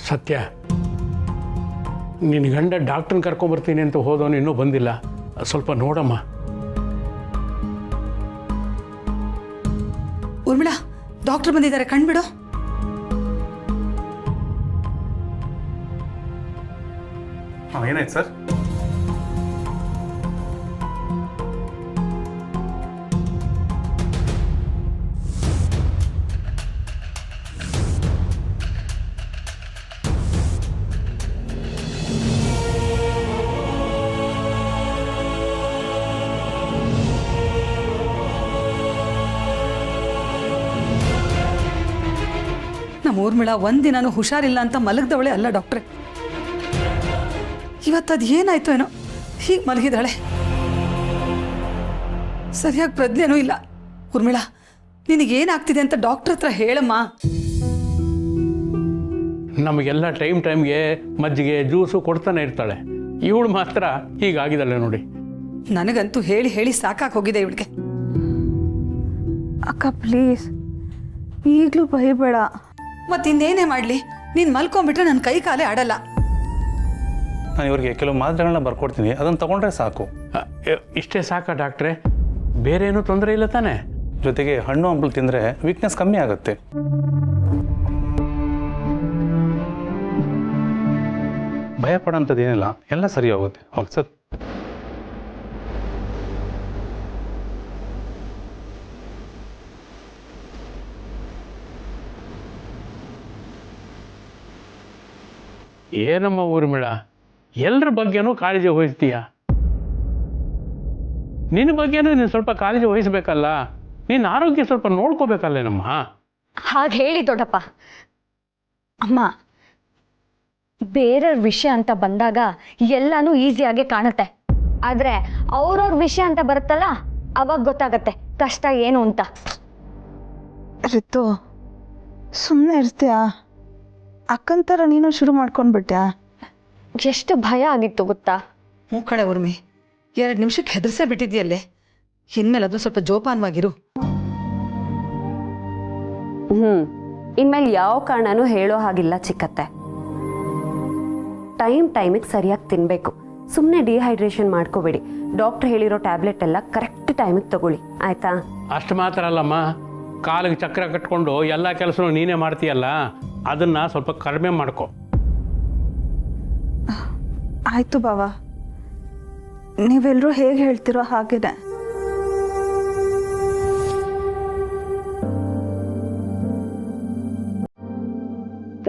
ಸತ್ಯ, ನಿನ್ನ ಗಂಡ ಡಾಕ್ಟ್ರನ್ನ ಕರ್ಕೊಂಬರ್ತೀನಿ ಅಂತ ಹೋದವನು ಇನ್ನೂ ಬಂದಿಲ್ಲ. ಸ್ವಲ್ಪ ನೋಡಮ್ಮ. ಊರ್ಮಿಳಾ, ಡಾಕ್ಟರ್ ಬಂದಿದ್ದಾರೆ, ಕಣ್ಬಿಡು. ಏನಾಯ್ತು ಸರ್? ನಮ್ಮ ಊರ್ಮಿಳಾ ಒಂದಿನಾನು ಹುಷಾರಿಲ್ಲ ಅಂತ ಮಲಗ್ದವಳೆ ಅಲ್ಲ ಡಾಕ್ಟ್ರೆ. ಇವತ್ತದು ಏನಾಯ್ತು ಏನೋ ಹೀಗೆ ಮಲಗಿದಾಳೆ. ಸರಿಯಾಗಿ ಪ್ರಜ್ಞೆನೂ ಇಲ್ಲ. ಊರ್ಮಿಳಾ, ನಿನಗೇನಾಗ್ತಿದೆ ಅಂತ ಡಾಕ್ಟ್ರ್ ಹತ್ರ ಹೇಳಮ್ಮ. ನಮಗೆಲ್ಲ ಟೈಮ್ಗೆ ಮಜ್ಜಿಗೆ ಜ್ಯೂಸು ಕೊಡ್ತಾನೆ ಇರ್ತಾಳೆ. ಇವಳು ಮಾತ್ರ ಹೀಗಾಗಿದ್ದಾಳೆ ನೋಡಿ. ನನಗಂತೂ ಹೇಳಿ ಹೇಳಿ ಸಾಕಾಗಿ ಹೋಗಿದೆ ಇವಳಿಗೆ. ಅಕ್ಕ ಪ್ಲೀಸ್, ಈಗಲೂ ಬೈಬೇಡ. ಮತ್ತಿನ್ನೇನೇ ಮಾಡಲಿ, ನೀನು ಮಲ್ಕೊಂಡ್ಬಿಟ್ರೆ ನನ್ನ ಕೈ ಕಾಲೇ ಆಡಲ್ಲ. ನಾನು ಇವ್ರಿಗೆ ಕೆಲವು ಮಾತ್ರೆಗಳನ್ನ ಬರ್ಕೊಡ್ತೀನಿ, ಅದನ್ನು ತಗೊಂಡ್ರೆ ಸಾಕು. ಇಷ್ಟೇ ಸಾಕಾ ಡಾಕ್ಟ್ರೆ? ಬೇರೆ ಏನೂ ತೊಂದರೆ ಇಲ್ಲ ತಾನೆ? ಜೊತೆಗೆ ಹಣ್ಣು ಹಂಪಲು ತಿಂದರೆ ವೀಕ್ನೆಸ್ ಕಮ್ಮಿ ಆಗುತ್ತೆ. ಭಯ ಪಡೋಂಥದ್ದು ಏನಿಲ್ಲ, ಎಲ್ಲ ಸರಿ ಹೋಗುತ್ತೆ. Okay sir. ಏನಮ್ಮ ಊರ್ಮಿಳಾ, ಎಲ್ಲರ ಬಗ್ಗೆನೂ ಕಾಳಜಿ ವಹಿಸ್ತೀಯ. ನಿನ್ನ ಬಗ್ಗೆನೂ ನೀನು ಸ್ವಲ್ಪ ಕಾಳಜಿ ವಹಿಸ್ಬೇಕಲ್ಲ. ನಿನ್ನ ಆರೋಗ್ಯ ಸ್ವಲ್ಪ ನೋಡ್ಕೋಬೇಕಲ್ಲೇನಮ್ಮ. ಹಾಗೆ ಹೇಳಿ ದೊಡ್ಡಪ್ಪ. ಅಮ್ಮ, ಬೇರೆಯವ್ರ ವಿಷಯ ಅಂತ ಬಂದಾಗ ಎಲ್ಲಾನು ಈಸಿಯಾಗಿ ಕಾಣುತ್ತೆ. ಆದರೆ ಅವ್ರವ್ರ ವಿಷಯ ಅಂತ ಬರುತ್ತಲ್ಲ, ಅವಾಗ ಗೊತ್ತಾಗತ್ತೆ ಕಷ್ಟ ಏನು ಅಂತ. ರಿತು, ಸುಮ್ಮನೆ ಇರ್ತೀಯಾ? ಅಕ್ಕನ ಥರ ನೀನು ಶುರು ಮಾಡ್ಕೊಂಡ್ಬಿಟ್ಯಾ? ಎಷ್ಟು ಭಯ ಆಗಿತ್ತು ಗೊತ್ತಾ? ಹ್ಞೂ ಕಡೆ ಊರ್ಮಿ, 2 ನಿಮಿಷಕ್ಕೆ ಹೆದರ್ಸೇ ಬಿಟ್ಟಿದ್ಯಲ್ಲೇ. ಇನ್ಮೇಲೆ ಅದು ಸ್ವಲ್ಪ ಜೋಪಾನವಾಗಿರು. ಇನ್ಮೇಲೆ ಯಾವ ಕಾರಣನೂ ಹೇಳೋ ಹಾಗಿಲ್ಲ ಚಿಕ್ಕತ್ತೆ. ಟೈಮಿಗೆ ಸರಿಯಾಗಿ ತಿನ್ನಬೇಕು. ಸುಮ್ಮನೆ ಡಿಹೈಡ್ರೇಷನ್ ಮಾಡ್ಕೋಬೇಡಿ. ಡಾಕ್ಟರ್ ಹೇಳಿರೋ ಟ್ಯಾಬ್ಲೆಟ್ ಎಲ್ಲ ಕರೆಕ್ಟ್ ಟೈಮಿಗೆ ತಗೊಳ್ಳಿ, ಆಯ್ತಾ? ಅಷ್ಟು ಮಾತ್ರ ಅಲ್ಲಮ್ಮ, ಕಾಲಿಗೆ ಚಕ್ರ ಕಟ್ಕೊಂಡು ಎಲ್ಲ ಕೆಲಸನೂ ನೀನೇ ಮಾಡ್ತೀಯಲ್ಲ, ಅದನ್ನು ಸ್ವಲ್ಪ ಕಡಿಮೆ ಮಾಡ್ಕೊ. ಆಯಿತು ಬಾವ, ನೀವೆಲ್ಲರೂ ಹೇಗೆ ಹೇಳ್ತಿರೋ ಹಾಗೇನೆ.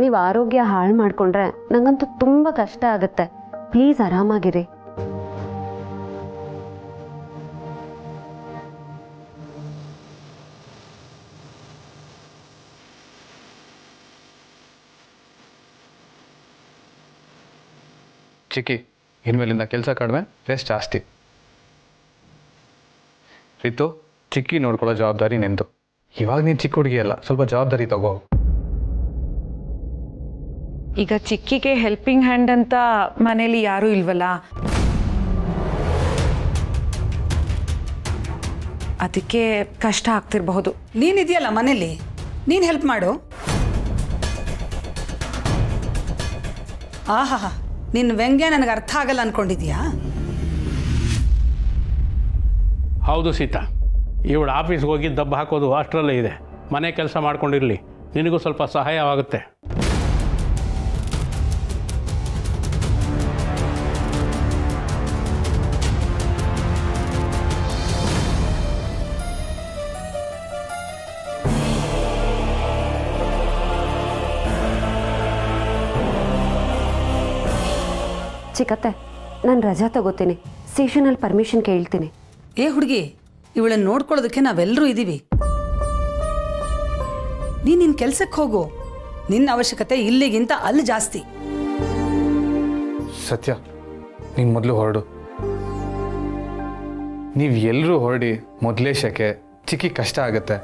ನೀವು ಆರೋಗ್ಯ ಹಾಳು ಮಾಡ್ಕೊಂಡ್ರೆ ನಂಗಂತೂ ತುಂಬ ಕಷ್ಟ ಆಗುತ್ತೆ. ಪ್ಲೀಸ್ ಆರಾಮಾಗಿರಿ. ಚಿಕ್ಕಿ, ಇನ್ಮೇಲಿಂದ ಕೆಲಸ ಕಡಿಮೆ, ರೆಸ್ಟ್ ಜಾಸ್ತಿ. ರಿತು, ಚಿಕ್ಕಿ ನೋಡ್ಕೊಳ್ಳೋ ಜವಾಬ್ದಾರಿ ನಿಂದು. ಇವಾಗ ನೀನು ಚಿಕ್ಕ ಹುಡುಗಿ ಅಲ್ಲ, ಸ್ವಲ್ಪ ಜವಾಬ್ದಾರಿ ತಗೋ. ಈಗ ಚಿಕ್ಕಿಗೆ ಹೆಲ್ಪಿಂಗ್ ಹ್ಯಾಂಡ್ ಅಂತ ಮನೇಲಿ ಯಾರೂ ಇಲ್ವಲ್ಲ, ಅದಕ್ಕೆ ಕಷ್ಟ ಆಗ್ತಿರಬಹುದು. ನೀನಿದೆಯಲ್ಲ ಮನೇಲಿ, ನೀನು ಹೆಲ್ಪ್ ಮಾಡು. ಆಹಾ, ನಿನ್ನ ವ್ಯಂಗ್ಯ ನನಗೆ ಅರ್ಥ ಆಗಲ್ಲ ಅನ್ಕೊಂಡಿದ್ಯಾ? ಹೌದು ಸೀತಾ, ಇವಳು ಆಫೀಸ್ಗೆ ಹೋಗಿ ದಬ್ಬ ಹಾಕೋದು ಅಷ್ಟರಲ್ಲೇ ಇದೆ. ಮನೆ ಕೆಲಸ ಮಾಡ್ಕೊಂಡಿರಲಿ, ನಿನಗೂ ಸ್ವಲ್ಪ ಸಹಾಯವಾಗುತ್ತೆ. ಚಿಕ್ಕತ್ತೆ, ನಾನು ರಜಾ ತಗೋತೀನಿ. ಸ್ಟೇಷನಲ್ಲಿ ಪರ್ಮಿಷನ್ ಕೇಳ್ತೀನಿ. ಏ ಹುಡುಗಿ, ಇವಳನ್ನು ನೋಡ್ಕೊಳ್ಳೋದಕ್ಕೆ ನಾವೆಲ್ಲರೂ ಇದ್ದೀವಿ. ನೀನು ನಿನ್ನ ಕೆಲಸಕ್ಕೆ ಹೋಗು. ನಿನ್ನ ಅವಶ್ಯಕತೆ ಇಲ್ಲಿಗಿಂತ ಅಲ್ಲಿ ಜಾಸ್ತಿ. ಸತ್ಯ, ನೀನು ಮೊದಲು ಹೊರಡು. ನೀವು ಎಲ್ಲರೂ ಹೊರಡಿ. ಮೊದಲೇ ಶಕೆ, ಚಿಕ್ಕಿ ಕಷ್ಟ ಆಗುತ್ತೆ.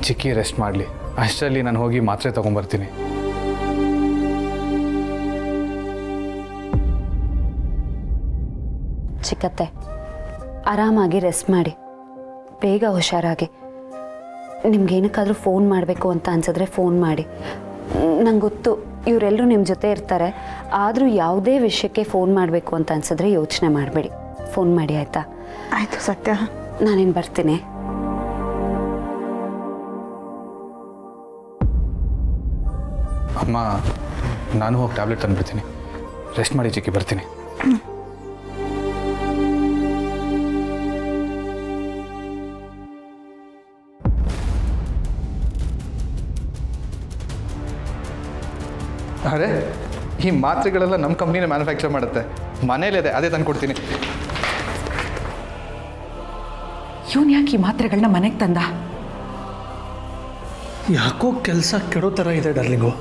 ಚಿಕ್ಕಿ ರೆಸ್ಟ್ ಮಾಡಲಿ. ಅಷ್ಟರಲ್ಲಿ ನಾನು ಹೋಗಿ ಮಾತ್ರೆ ತೊಗೊಂಬರ್ತೀನಿ. ಚಿಕ್ಕತ್ತೆ, ಆರಾಮಾಗಿ ರೆಸ್ಟ್ ಮಾಡಿ, ಬೇಗ ಹುಷಾರಾಗಿ. ನಿಮ್ಗೇನಕ್ಕಾದರೂ ಫೋನ್ ಮಾಡಬೇಕು ಅಂತ ಅನ್ಸಿದ್ರೆ ಫೋನ್ ಮಾಡಿ. ನಂಗೆ ಗೊತ್ತು ಇವರೆಲ್ಲರೂ ನಿಮ್ಮ ಜೊತೆ ಇರ್ತಾರೆ, ಆದರೂ ಯಾವುದೇ ವಿಷಯಕ್ಕೆ ಫೋನ್ ಮಾಡಬೇಕು ಅಂತ ಅನ್ಸಿದ್ರೆ ಯೋಚನೆ ಮಾಡಬೇಡಿ, ಫೋನ್ ಮಾಡಿ ಆಯಿತಾ? ಆಯಿತು ಸತ್ಯ. ನಾನೇನು ಬರ್ತೀನಿ. ಅಮ್ಮ, ನಾನು ಹೋಗಿ ಟ್ಯಾಬ್ಲೆಟ್ ತಂದುಬಿಡ್ತೀನಿ. ರೆಸ್ಟ್ ಮಾಡಿ ಚಿಕ್ಕಿ, ಬರ್ತೀನಿ. ಅರೆ, ಈ ಮಾತ್ರೆಗಳೆಲ್ಲ ನಮ್ಮ ಕಂಪ್ನಿನೇ ಮ್ಯಾನುಫ್ಯಾಕ್ಚರ್ ಮಾಡುತ್ತೆ. ಮನೇಲಿದೆ, ಅದೇ ತಂದು ಕೊಡ್ತೀನಿ. ಇವನು ಯಾಕೆ ಈ ಮಾತ್ರೆಗಳನ್ನ ಮನೆಗೆ ತಂದ? ಯಾಕೋ ಕೆಲಸ ಕೆಡೋ ಥರ ಇದೆ ಡಾರ್ಲಿಂಗು.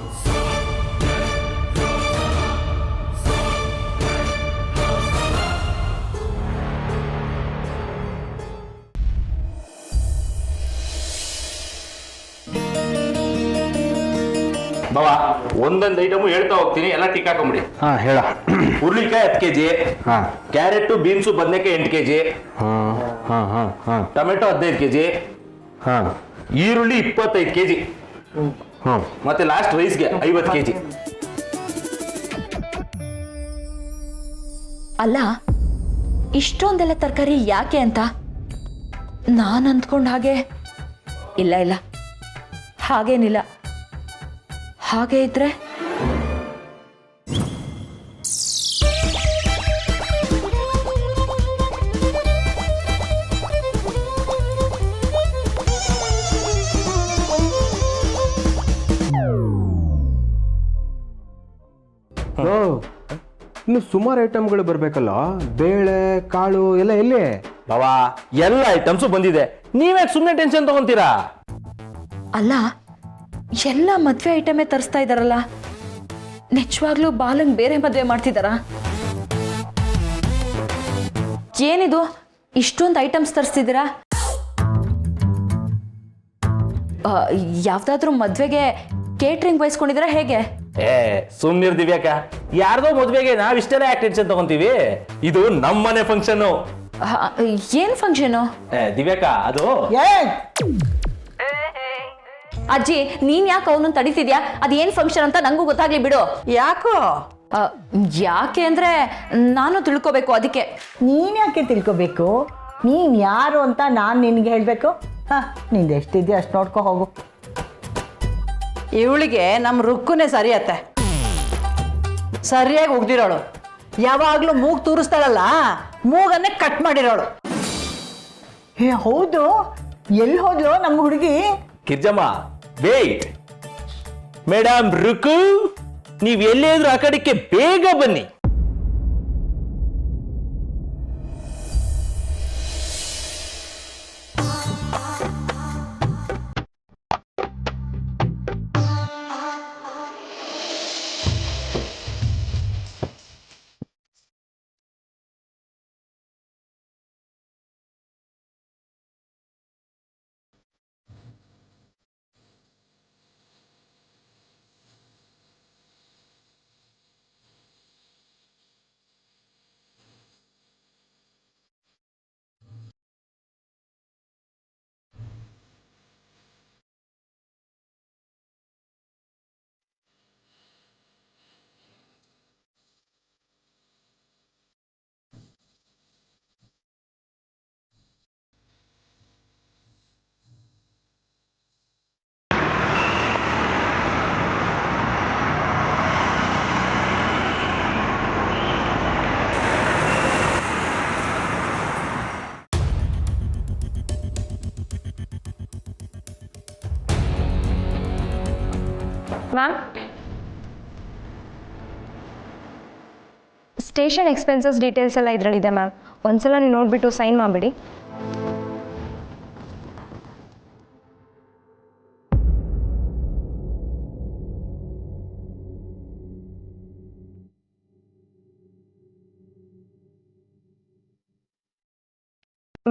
ಬಾವಾ, ಒಂದೊಂದು ಐಟಮು ಹೇಳ್ತಾ ಹೋಗ್ತೀನಿ, ಎಲ್ಲ ಟಿಕ್ ಹಾಕೊಂಬಿಡಿ. ಹಾಂ, ಹೇಳ. ಹುರುಳಿಕಾಯಿ 10 kg, ಹಾಂ. ಕ್ಯಾರೆಟು, ಬೀನ್ಸು, ಬದನೆಕಾಯಿ 8 kg, ಹಾಂ ಹಾಂ ಹಾಂ ಹಾಂ ಟೊಮೆಟೊ 15 kg, ಹಾಂ ಈರುಳ್ಳಿ 25 kg, ಹಾಂ. ಮತ್ತೆ ಲಾಸ್ಟ್ ರೈಸ್ಗೆ 50 kg. ಅಲ್ಲ, ಇಷ್ಟೊಂದೆಲ್ಲ ತರಕಾರಿ ಯಾಕೆ ಅಂತ ನಾನು ಅಂದ್ಕೊಂಡ ಹಾಗೆ ಇಲ್ಲ ಇಲ್ಲ, ಹಾಗೇನಿಲ್ಲ. ಹಾಗೆ ಇದ್ರೆ ಇನ್ನು ಸುಮಾರು ಐಟಮ್ಗಳು ಬರಬೇಕಲ್ಲ. ಬೇಳೆ, ಕಾಳು ಎಲ್ಲ ಎಲ್ಲಿ? ಬಾವಾ, ಎಲ್ಲ ಐಟಮ್ಸು ಬಂದಿದೆ, ನೀವ್ಯಾಕೆ ಸುಮ್ಮನೆ ಟೆನ್ಷನ್ ತಗೊಂತೀರಾ? ಅಲ್ಲ, ಎಲ್ಲ ಮದ್ವೆ ಐಟಮೇ ತರಿಸ್ತಾ ಇದಾರಲ್ಲ, ನಿಜವಾಗ್ಲೂ ಬಾಲಂಗ್ ಬೇರೆ ಮದ್ವೆ ಮಾಡ್ತಿದಾರಾ? ಏನಿದು ಇಷ್ಟೊಂದು ಐಟಮ್ಸ್ ತರಿಸ್ತಿದ್ದೀರಾ? ಯಾವ್ದಾದ್ರೂ ಮದ್ವೆಗೆ ಕೇಟ್ರಿಂಗ್ ಬಯಸ್ಕೊಂಡಿದ್ದೀರಾ ಹೇಗೆ? ಸುಮ್ನಿರ್ ದಿವ್ಯಾಕ, ಯಾರ್ದೋ ಮದ್ವೆಗೆ ನಾವಿಷ್ಟೆಲ್ಲ ಯಾಕೆ ಟೆನ್ಷನ್ ತಗೊಂತೀವಿ? ಇದು ನಮ್ಮನೆ ಫಂಕ್ಷನ್. ಏನ್ ಫಂಕ್ಷನು? ದಿವ್ಯಾಕ, ಅದು ಅಜ್ಜಿ, ನೀನ್ ಯಾಕೆ ಅವನನ್ನ ತಡಿತಿದ್ಯಾ? ಅದೇನ್ ಫಂಕ್ಷನ್ ಅಂತ ನಂಗೂ ಗೊತ್ತಾಗ್ಲಿ ಬಿಡು. ಯಾಕೋ? ಯಾಕೆ ಅಂದ್ರೆ ನಾನು ತಿಳ್ಕೊಬೇಕು, ಅದಕ್ಕೆ. ನೀನ್ ಯಾಕೆ ತಿಳ್ಕೊಬೇಕು? ನೀನ್ ಯಾರು ಅಂತ ನಾನು ನಿನ್ಗೆ ಹೇಳ್ಬೇಕು? ನಿಂದು ಎಷ್ಟಿದೆಯೋ ಅಷ್ಟು ನೋಡ್ಕೊ ಹೋಗು. ಇವಳಿಗೆ ನಮ್ಮ ರುಕ್ಕುನೇ ಸರಿಯತ್ತೆ, ಸರಿಯಾಗಿ ಉಗ್ದಿರೋಳು. ಯಾವಾಗಲೂ ಮೂಗು ತೂರಿಸ್ತಾಳಲ್ಲ, ಮೂಗನ್ನೇ ಕಟ್ ಮಾಡಿರೋಳು. ಹೌದು, ಎಲ್ಲಿ ಹೋದ್ಲು ನಮ್ಮ ಹುಡುಗಿ? ಕಿರ್ಜಮ್ಮ, ವೇಟ್. ಮೇಡಮ್ ರುಕು, ನೀವ್ ಎಲ್ಲಿದ್ರು ಆ ಕಡೆಗೆ ಬೇಗ ಬನ್ನಿ. ಮ್ಯಾಮ್, ಸ್ಟೇಷನ್ ಎಕ್ಸ್ಪೆನ್ಸಸ್ ಡೀಟೇಲ್ಸ್ ಎಲ್ಲ ಇದರಲ್ಲಿದೆ ಮ್ಯಾಮ್. ಒಂದ್ಸಲ ನೀವು ನೋಡಿಬಿಟ್ಟು ಸೈನ್ ಮಾಡಿಬಿಡಿ.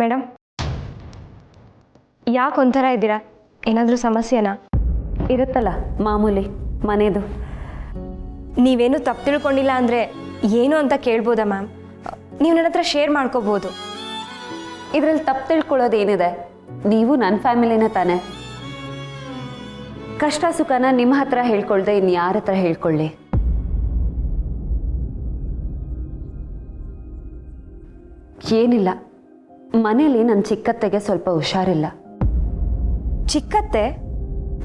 ಮೇಡಮ್, ಯಾಕೆ ಒಂಥರ ಇದ್ದೀರಾ? ಏನಾದರೂ ಸಮಸ್ಯೆನಾ? ಇರುತ್ತಲ್ಲ ಮಾಮೂಲಿ ಮನೆದು. ನೀವೇನು ತಪ್ಪು ತಿಳ್ಕೊಂಡಿಲ್ಲ ಅಂದರೆ ಏನು ಅಂತ ಕೇಳ್ಬೋದಾ ಮ್ಯಾಮ್? ನೀವು ನನ್ನ ಹತ್ರ ಶೇರ್ ಮಾಡ್ಕೋಬೋದು. ಇದರಲ್ಲಿ ತಪ್ಪು ತಿಳ್ಕೊಳ್ಳೋದೇನಿದೆ? ನೀವು ನನ್ನ ಫ್ಯಾಮಿಲಿನೇ ತಾನೆ. ಕಷ್ಟ ಸುಖನ ನಿಮ್ಮ ಹತ್ರ ಹೇಳ್ಕೊಳ್ದೆ ಇನ್ನು ಯಾರ ಹತ್ರ ಹೇಳ್ಕೊಳ್ಳಿ? ಏನಿಲ್ಲ, ಮನೇಲಿ ನನ್ನ ಚಿಕ್ಕತ್ತೆಗೆ ಸ್ವಲ್ಪ ಹುಷಾರಿಲ್ಲ. ಚಿಕ್ಕತ್ತೆ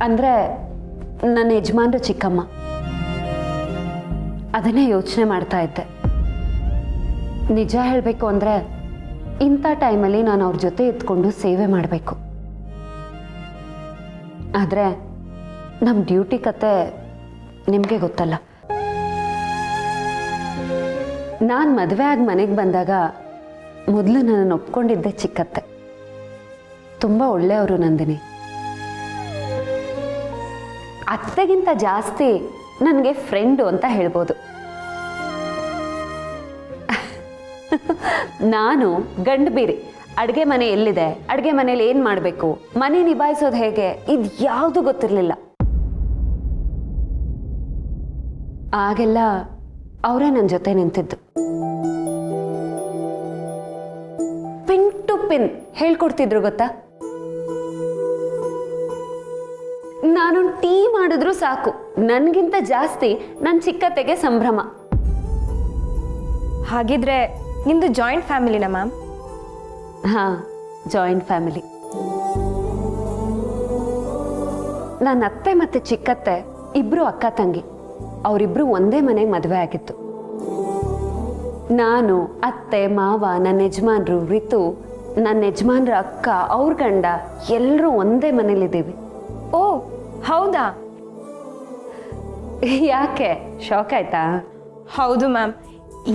ಅಂದರೆ ನನ್ನ ಯಜಮಾನ್ರ ಚಿಕ್ಕಮ್ಮ. ಅದನ್ನೇ ಯೋಚನೆ ಮಾಡ್ತಾ ಇದ್ದೆ. ನಿಜ ಹೇಳಬೇಕು ಅಂದರೆ ಇಂಥ ಟೈಮಲ್ಲಿ ನಾನು ಅವ್ರ ಜೊತೆ ಇದ್ಕೊಂಡು ಸೇವೆ ಮಾಡಬೇಕು. ಆದರೆ ನಮ್ಮ ಡ್ಯೂಟಿ ಕತೆ ನಿಮಗೆ ಗೊತ್ತಲ್ಲ. ನಾನು ಮದುವೆ ಆಗಿ ಮನೆಗೆ ಬಂದಾಗ ಮೊದಲು ನನ್ನನ್ನು ಒಪ್ಕೊಂಡಿದ್ದೆ ಚಿಕ್ಕತ್ತೆ. ತುಂಬ ಒಳ್ಳೆಯವರು ನಂದಿನಿ. ಅತ್ತೆಗಿಂತ ಜಾಸ್ತಿ ನನಗೆ ಫ್ರೆಂಡು ಅಂತ ಹೇಳ್ಬೋದು. ನಾನು ಗಂಡು ಬೀರಿ ಅಡುಗೆ ಮನೆ ಎಲ್ಲಿದೆ, ಅಡುಗೆ ಮನೇಲಿ ಏನು ಮಾಡಬೇಕು, ಮನೆ ನಿಭಾಯಿಸೋದು ಹೇಗೆ, ಇದು ಯಾವುದು ಗೊತ್ತಿರಲಿಲ್ಲ. ಆಗೆಲ್ಲ ಅವರೇ ನನ್ನ ಜೊತೆ ನಿಂತಿದ್ದು. ಪಿನ್ ಟು ಪಿನ್ ಹೇಳ್ಕೊಡ್ತಿದ್ರು ಗೊತ್ತಾ. ನಾನೊಂದು ಟೀ ಮಾಡಿದ್ರು ಸಾಕು, ನನಗಿಂತ ಜಾಸ್ತಿ ನನ್ನ ಚಿಕ್ಕತ್ತೆಗೆ ಸಂಭ್ರಮ. ಹಾಗಿದ್ರೆ ನಿಮ್ದು ಜಾಯಿಂಟ್ ಫ್ಯಾಮಿಲಿನಾ ಮ್ಯಾಮ್? ಹಾಂ, ಜಾಯಿಂಟ್ ಫ್ಯಾಮಿಲಿ. ನನ್ನ ಅತ್ತೆ ಮತ್ತು ಚಿಕ್ಕತ್ತೆ ಇಬ್ಬರು ಅಕ್ಕ ತಂಗಿ. ಅವರಿಬ್ಬರು ಒಂದೇ ಮನೆಗೆ ಮದುವೆ ಆಗಿತ್ತು. ನಾನು, ಅತ್ತೆ, ಮಾವ, ನನ್ನ ಯಜಮಾನ್ರು, ರಿತು, ನನ್ನ ಯಜಮಾನ್ರ ಅಕ್ಕ, ಅವ್ರ ಗಂಡ ಎಲ್ಲರೂ ಒಂದೇ ಮನೇಲಿದ್ದೀವಿ. ಓ ಹೌದಾ? ಯಾಕೆ ಶಾಕ್ ಆಯ್ತಾ? ಹೌದು ಮ್ಯಾಮ್.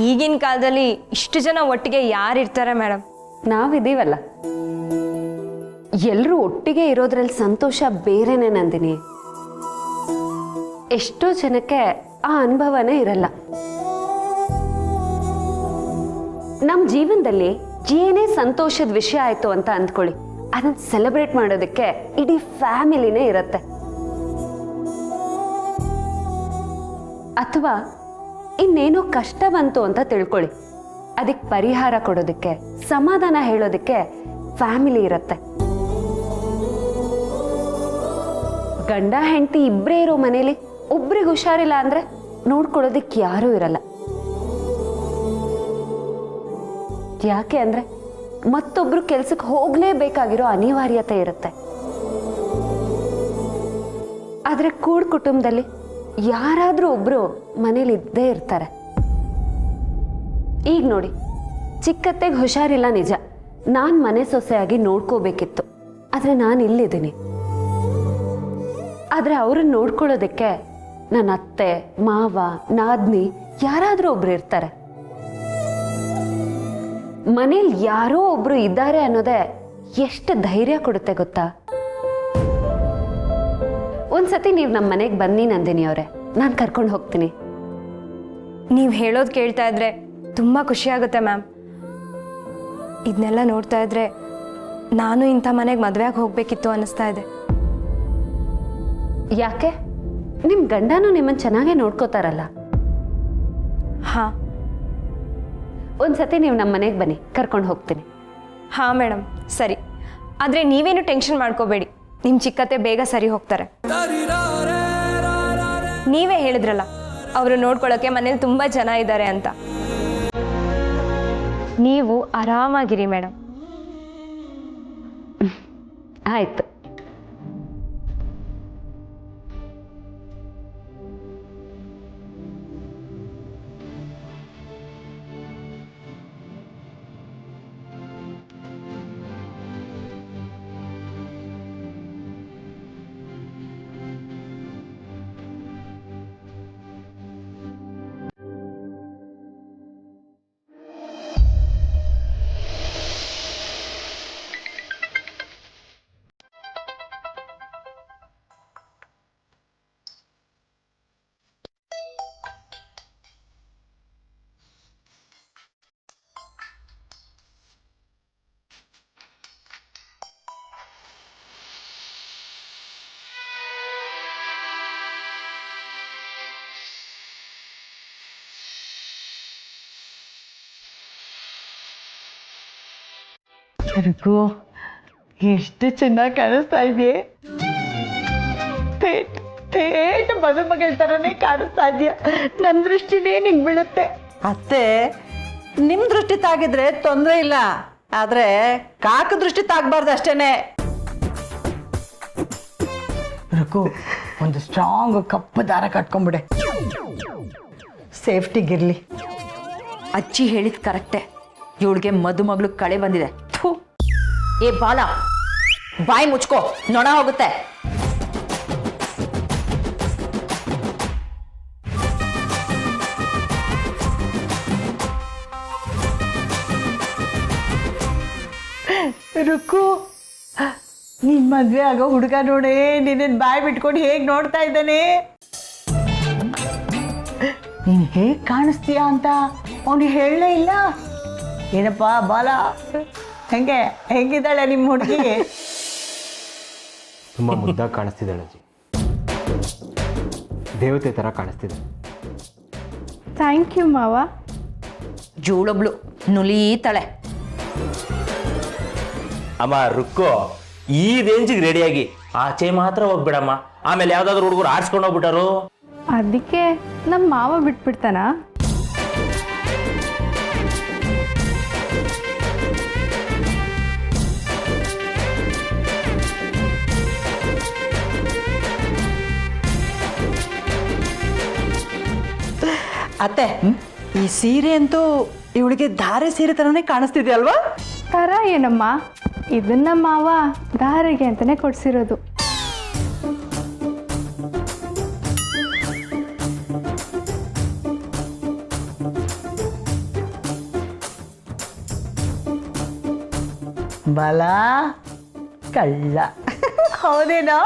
ಈಗಿನ ಕಾಲದಲ್ಲಿ ಇಷ್ಟು ಜನ ಒಟ್ಟಿಗೆ ಯಾರು ಇರ್ತಾರೆ ಮೇಡಮ್? ನಾವಿದ್ದೀವಲ್ಲ. ಎಲ್ಲರೂ ಒಟ್ಟಿಗೆ ಇರೋದ್ರಲ್ಲಿ ಸಂತೋಷ ಬೇರೆನೇ ನಂದಿನಿ. ಎಷ್ಟೋ ಜನಕ್ಕೆ ಆ ಅನುಭವನೇ ಇರಲ್ಲ. ನಮ್ಮ ಜೀವನದಲ್ಲಿ ಏನೇ ಸಂತೋಷದ ವಿಷಯ ಆಯಿತು ಅಂತ ಅಂದ್ಕೊಳ್ಳಿ, ಅದನ್ನು ಸೆಲೆಬ್ರೇಟ್ ಮಾಡೋದಕ್ಕೆ ಇಡೀ ಫ್ಯಾಮಿಲಿನೇ ಇರುತ್ತೆ. ಅಥವಾ ಇನ್ನೇನೋ ಕಷ್ಟ ಬಂತು ಅಂತ ತಿಳ್ಕೊಳ್ಳಿ, ಅದಕ್ಕೆ ಪರಿಹಾರ ಕೊಡೋದಕ್ಕೆ, ಸಮಾಧಾನ ಹೇಳೋದಕ್ಕೆ ಫ್ಯಾಮಿಲಿ ಇರುತ್ತೆ. ಗಂಡ ಹೆಂಡತಿ ಇಬ್ಬರೇ ಇರೋ ಮನೇಲಿ ಒಬ್ರಿಗೆ ಹುಷಾರಿಲ್ಲ ಅಂದ್ರೆ ನೋಡ್ಕೊಳ್ಳೋದಕ್ಕೆ ಯಾರೂ ಇರಲ್ಲ. ಯಾಕೆ ಅಂದ್ರೆ ಮತ್ತೊಬ್ರು ಕೆಲ್ಸಕ್ಕೆ ಹೋಗ್ಲೇಬೇಕಾಗಿರೋ ಅನಿವಾರ್ಯತೆ ಇರುತ್ತೆ. ಆದ್ರೆ ಕೂಡ್ ಕುಟುಂಬದಲ್ಲಿ ಯಾರಾದ್ರೂ ಒಬ್ರು ಮನೇಲಿ ಇದ್ದೇ ಇರ್ತಾರೆ. ಈಗ ನೋಡಿ, ಚಿಕ್ಕತ್ತೆಗೆ ಹುಷಾರಿಲ್ಲ ನಿಜ, ನಾನು ಮನೆ ಸೊಸೆಯಾಗಿ ನೋಡ್ಕೋಬೇಕಿತ್ತು. ಆದ್ರೆ ನಾನು ಇಲ್ಲಿದ್ದೀನಿ. ಆದ್ರೆ ಅವ್ರನ್ನ ನೋಡ್ಕೊಳ್ಳೋದಕ್ಕೆ ನನ್ನ ಅತ್ತೆ, ಮಾವ, ನಾದ್ನಿ ಯಾರಾದ್ರೂ ಒಬ್ರು ಇರ್ತಾರೆ. ಮನೇಲಿ ಯಾರೋ ಒಬ್ರು ಇದ್ದಾರೆ ಅನ್ನೋದೇ ಎಷ್ಟು ಧೈರ್ಯ ಕೊಡುತ್ತೆ ಗೊತ್ತಾ. ಒಂದ್ಸತಿ ನೀವು ನಮ್ಮ ಮನೆಗೆ ಬನ್ನಿ ನಂದಿನಿ ಅವರೇ, ನಾನು ಕರ್ಕೊಂಡು ಹೋಗ್ತೀನಿ. ನೀವು ಹೇಳೋದು ಕೇಳ್ತಾ ಇದ್ರೆ ತುಂಬ ಖುಷಿ ಆಗುತ್ತೆ ಮ್ಯಾಮ್. ಇದನ್ನೆಲ್ಲ ನೋಡ್ತಾ ಇದ್ರೆ ನಾನು ಇಂಥ ಮನೆಗೆ ಮದುವೆಯಾಗಿ ಹೋಗಬೇಕಿತ್ತು ಅನ್ನಿಸ್ತಾ ಇದೆ. ಯಾಕೆ? ನಿಮ್ಮ ಗಂಡನೂ ನಿಮ್ಮನ್ನು ಚೆನ್ನಾಗೇ ನೋಡ್ಕೋತಾರಲ್ಲ. ಹಾಂ. ಒಂದ್ಸತಿ ನೀವು ನಮ್ಮ ಮನೆಗೆ ಬನ್ನಿ, ಕರ್ಕೊಂಡು ಹೋಗ್ತೀನಿ. ಹಾಂ ಮೇಡಮ್, ಸರಿ. ಆದರೆ ನೀವೇನು ಟೆನ್ಷನ್ ಮಾಡ್ಕೋಬೇಡಿ, ನಿಮ್ಮ ಚಿಕ್ಕತ್ತೆ ಬೇಗ ಸರಿ ಹೋಗ್ತಾರೆ. ನೀವೇ ಹೇಳಿದ್ರಲ್ಲ, ಅವರು ನೋಡ್ಕೊಳ್ಳೋಕ್ಕೆ ಮನೇಲಿ ತುಂಬ ಜನ ಇದ್ದಾರೆ ಅಂತ. ನೀವು ಆರಾಮಾಗಿರಿ ಮೇಡಮ್. ಆಯ್ತು. ನನಗೂ ಎಷ್ಟು ಚೆನ್ನಾಗಿ ಕಾಣಿಸ್ತಾ ಇದೆಯೇ. ಥೇಟ್ ಗ್ರೇಟ್ ಮದುಮಗಳ ಥರನೇ ಕಾಣಿಸ್ತಾ ಇದೆಯಾ. ನನ್ನ ದೃಷ್ಟಿನೇ ನಿಂಗೆ ಬೀಳುತ್ತೆ. ಅತ್ತೆ ನಿಮ್ಮ ದೃಷ್ಟಿ ತಾಗಿದ್ರೆ ತೊಂದರೆ ಇಲ್ಲ, ಆದರೆ ಕಾಕ ದೃಷ್ಟಿ ತಾಗಬಾರ್ದು ಅಷ್ಟೇನೆ. ರುಕು, ಒಂದು ಸ್ಟ್ರಾಂಗ್ ಕಪ್ಪು ದಾರ ಕಟ್ಕೊಂಡ್ಬಿಡೆ, ಸೇಫ್ಟಿಗಿರ್ಲಿ. ಅಜ್ಜಿ ಹೇಳಿದ್ ಕರೆಕ್ಟೆ, ಇವಳಿಗೆ ಮದುಮಗಳು ಕಳೆ ಬಂದಿದೆ. ಥೂ, ಏ ಬಾಲ, ಬಾಯಿ ಮುಚ್ಕೋ, ನೊಣ ಹೋಗುತ್ತೆ. ರುಕು, ನಿನ್ ಮದ್ವೆ ಆಗೋ ಹುಡುಗ ನೋಡೇ ನಿನ್ನ ಬಾಯಿ ಬಿಟ್ಕೊಂಡು ಹೇಗೆ ನೋಡ್ತಾ ಇದ್ದಾನೆ. ನೀನು ಹೇಗೆ ಕಾಣಿಸ್ತೀಯಾ ಅಂತ ಅವನಿಗೆ ಹೇಳಲೇ ಇಲ್ಲ. ಏನಪ್ಪ ಬಾಲ, ಹೆಂಗಿದ್ದಾಳೆ ನಿಮ್ಮ ಹುಡುಗಿ? ತುಂಬ ಮುದ್ದಾಗಿ ಕಾಣಿಸ್ತಿದ್ದಾಳೆ ಅಜ್ಜಿ, ದೇವತೆ ಥರ ಕಾಣಿಸ್ತಿದೆ. ಥ್ಯಾಂಕ್ ಯು ಮಾವ. ಜೋಳೊಬ್ಳು ನುಲಿತಾಳೆ. ಅಮ್ಮ ರುಕ್ಕೋ, ಈ ರೇಂಜಿಗೆ ರೆಡಿಯಾಗಿ ಆಚೆ ಮಾತ್ರ ಹೋಗ್ಬಿಡಮ್ಮ, ಆಮೇಲೆ ಯಾವ್ದಾದ್ರು ಹುಡುಗರು ಆಡ್ಸ್ಕೊಂಡು ಹೋಗ್ಬಿಟ್ಟಾರು. ಅದಕ್ಕೆ ನಮ್ಮ ಮಾವ ಬಿಟ್ಬಿಡ್ತಾನ? ಅತ್ತೆ ಈ ಸೀರೆ ಅಂತೂ ಇವಳಿಗೆ ಧಾರೆ ಸೀರೆ ಥರನೇ ಕಾಣಿಸ್ತಿದೆ ಅಲ್ವಾ? ಥರ ಏನಮ್ಮ, ಇದನ್ನ ಮಾವ ಧಾರೆಗೆ ಅಂತಲೇ ಕೊಡಿಸಿರೋದು. ಬಾಲ ಕಳ್ಳ, ಹೌದೇನೋ?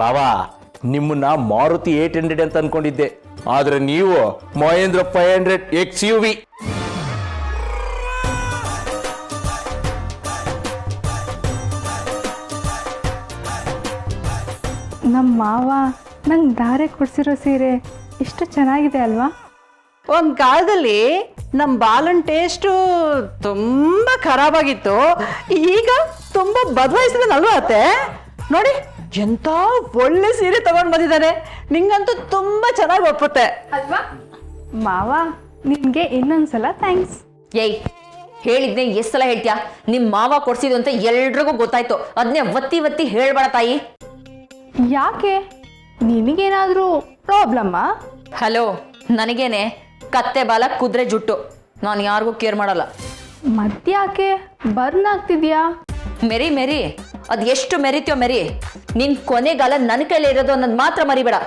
ಬಾಬಾ, ನಿಮ್ಮನ್ನ ಮಾರುತಿ 800 ಅಂತ ಅನ್ಕೊಂಡಿದ್ದೆ, ಆದ್ರೆ ನೀವು ಮಹೇಂದ್ರ 500 XUV. ನಮ್ಮ ಮಾವ ನಂಗೆ ಧಾರೆ ಕೊಡಿಸಿರೋ ಸೀರೆ ಎಷ್ಟು ಚೆನ್ನಾಗಿದೆ ಅಲ್ವಾ? ಒಂದು ಕಾಲದಲ್ಲಿ ನಮ್ಮ ಬಾಲನ್ ಟೇಸ್ಟು ತುಂಬ ಖರಾಬಾಗಿತ್ತು, ಈಗ ತುಂಬ ಬದಲಾಯಿಸಿದನಲ್ವಾ ಅತ್ತೆ? ನೋಡಿ ಎಂಥ ಒಳ್ಳೆ ಸೀರೆ ತಗೊಂಡು ಬಂದಿದ್ದಾನೆ, ನಿಂಗಂತೂ ತುಂಬ ಚೆನ್ನಾಗಿ ಒಪ್ಪುತ್ತೆ ಅಲ್ವಾ ಮಾವ? ನಿನಗೆ ಇನ್ನೊಂದ್ಸಲ ಥ್ಯಾಂಕ್ಸ್. ಏಯ್, ಹೇಳಿದ್ನೆ ಎಷ್ಟು ಸಲ ಹೇಳ್ತೀಯಾ? ನಿಮ್ಮ ಮಾವ ಕೊಡ್ಸಿದ್ದು ಅಂತ ಎಲ್ರಿಗೂ ಗೊತ್ತಾಯ್ತು, ಅದನ್ನೇ ಒತ್ತಿ ಒತ್ತಿ ಹೇಳ್ಬೇಡ ತಾಯಿ. ಯಾಕೆ, ನಿನಗೇನಾದರೂ ಪ್ರಾಬ್ಲಮ್ಮಾ? ಹಲೋ, ನನಗೇನೆ ಕತ್ತೆ ಬಾಲ ಕುದುರೆ ಜುಟ್ಟು, ನಾನು ಯಾರಿಗೂ ಕೇರ್ ಮಾಡಲ್ಲ. ಮತ್ತ್ಯಾಕೆ ಬರ್ನ್ ಆಗ್ತಿದ್ಯಾ? ಮೆರಿ ಮೆರಿ, ಅದು ಎಷ್ಟು ಮೆರಿತೀಯೋ ಮೆರಿ, ನಿನ್ ಕೊನೆಗಾಲ ನನ್ನ ಕೈಲಿ ಇರೋದು ಅನ್ನೋದು ಮಾತ್ರ ಮರಿಬೇಡ.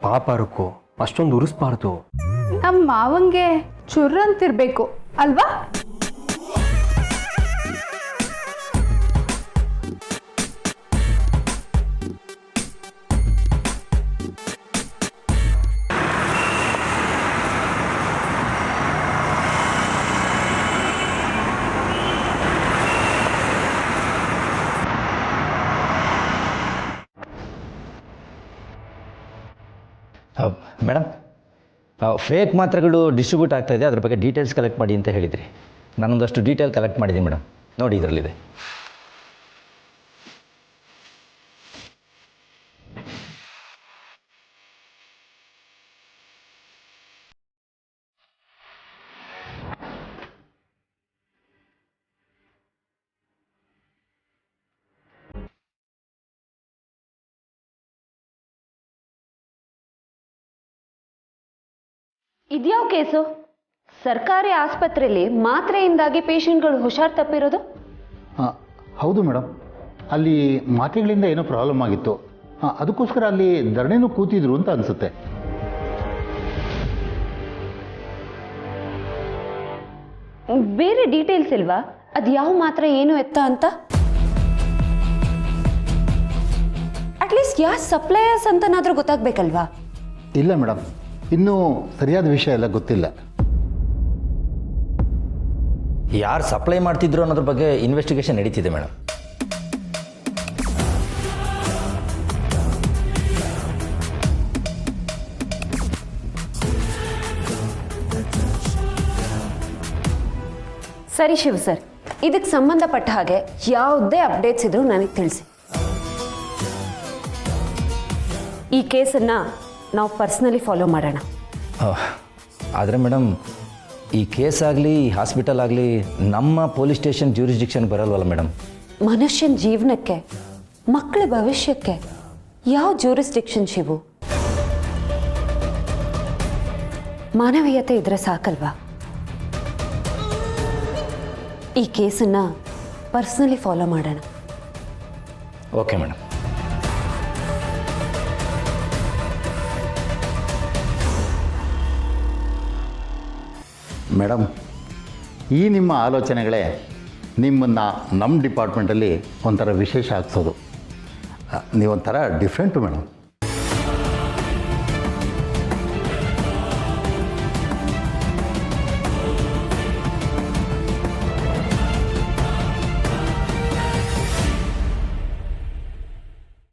ಪಾಪ ರುಕ್ಕು, ಅಷ್ಟೊಂದು ಉರಿಸ್ಬಾರ್ದು. ನಮ್ಮ ಮಾವಂಗೆ ಚುರ್ರಂತಿರ್ಬೇಕು ಅಲ್ವಾ? ಮೇಡಮ್, ಫೇಕ್ ಮಾತ್ರೆಗಳು ಡಿಸ್ಟ್ರಿಬ್ಯೂಟ್ ಆಗ್ತಾ ಇದೆ, ಅದ್ರ ಬಗ್ಗೆ ಡೀಟೇಲ್ಸ್ ಕಲೆಕ್ಟ್ ಮಾಡಿ ಅಂತ ಹೇಳಿದ್ರಿ. ನಾನೊಂದಷ್ಟು ಡೀಟೇಲ್ ಕಲೆಕ್ಟ್ ಮಾಡಿದ್ದೀನಿ ಮೇಡಮ್, ನೋಡಿ ಇದರಲ್ಲಿದೆ. ಇದ್ಯಾವ ಕೇಸು? ಸರ್ಕಾರಿ ಆಸ್ಪತ್ರೆಯಲ್ಲಿ ಮಾತ್ರೆಯಿಂದಾಗಿ ಪೇಷಂಟ್ಗಳು ಹುಷಾರ್ ತಪ್ಪಿರೋದು? ಹೌದು ಮೇಡಮ್, ಅಲ್ಲಿ ಮಾತ್ರೆಗಳಿಂದ ಏನೋ ಪ್ರಾಬ್ಲಮ್ ಆಗಿತ್ತು, ಅದಕ್ಕೋಸ್ಕರ ಅಲ್ಲಿ ಧರಣಿನೂ ಕೂತಿದ್ರು ಅಂತ ಅನಿಸುತ್ತೆ. ಬೇರೆ ಡೀಟೇಲ್ಸ್ ಇಲ್ವಾ? ಅದು ಯಾವ ಮಾತ್ರೆ ಏನು ಎತ್ತ ಅಂತ? ಅಟ್ಲೀಸ್ಟ್ ಯಾವ ಸಪ್ಲೈಯರ್ಸ್ ಅಂತನಾದ್ರೂ ಗೊತ್ತಾಗ್ಬೇಕಲ್ವಾ? ಇಲ್ಲ ಮೇಡಮ್, ಇನ್ನೂ ಸರಿಯಾದ ವಿಷಯ ಎಲ್ಲ ಗೊತ್ತಿಲ್ಲ. ಯಾರು ಸಪ್ಲೈ ಮಾಡ್ತಿದ್ರು ಅನ್ನೋದ್ರ ಬಗ್ಗೆ ಇನ್ವೆಸ್ಟಿಗೇಷನ್ ನಡೀತಿದೆ ಮೇಡಮ್. ಸರಿ ಶಿವ್ ಸರ್, ಇದಕ್ಕೆ ಸಂಬಂಧಪಟ್ಟ ಹಾಗೆ ಯಾವುದೇ ಅಪ್ಡೇಟ್ಸ್ ಇದ್ರೂ ನನಗೆ ತಿಳಿಸಿ. ಈ ಕೇಸನ್ನು ನಾವು ಪರ್ಸ್ನಲಿ ಫಾಲೋ ಮಾಡೋಣ. ಆದರೆ ಮೇಡಮ್, ಈ ಕೇಸ್ ಆಗಲಿ ಈ ಹಾಸ್ಪಿಟಲ್ ಆಗಲಿ ನಮ್ಮ ಪೊಲೀಸ್ ಸ್ಟೇಷನ್ ಜ್ಯೂರಿಸ್ಡಿಕ್ಷನ್ ಬರಲ್ವಲ್ಲ ಮೇಡಮ್? ಮನುಷ್ಯನ ಜೀವನಕ್ಕೆ, ಮಕ್ಕಳ ಭವಿಷ್ಯಕ್ಕೆ ಯಾವ ಜ್ಯೂರಿಸ್ಡಿಕ್ಷನ್ ಶಿವು? ಮಾನವೀಯತೆ ಇದ್ರೆ ಸಾಕಲ್ವಾ? ಈ ಕೇಸನ್ನು ಪರ್ಸ್ನಲಿ ಫಾಲೋ ಮಾಡೋಣ. Okay madam. ಮೇಡಮ್, ಈ ನಿಮ್ಮ ಆಲೋಚನೆಗಳೇ ನಿಮ್ಮನ್ನು ನಮ್ಮ ಡಿಪಾರ್ಟ್ಮೆಂಟಲ್ಲಿ ಒಂಥರ ವಿಶೇಷ ಆಗಿಸೋದು. ನೀವೊಂಥರ ಡಿಫ್ರೆಂಟು ಮೇಡಮ್.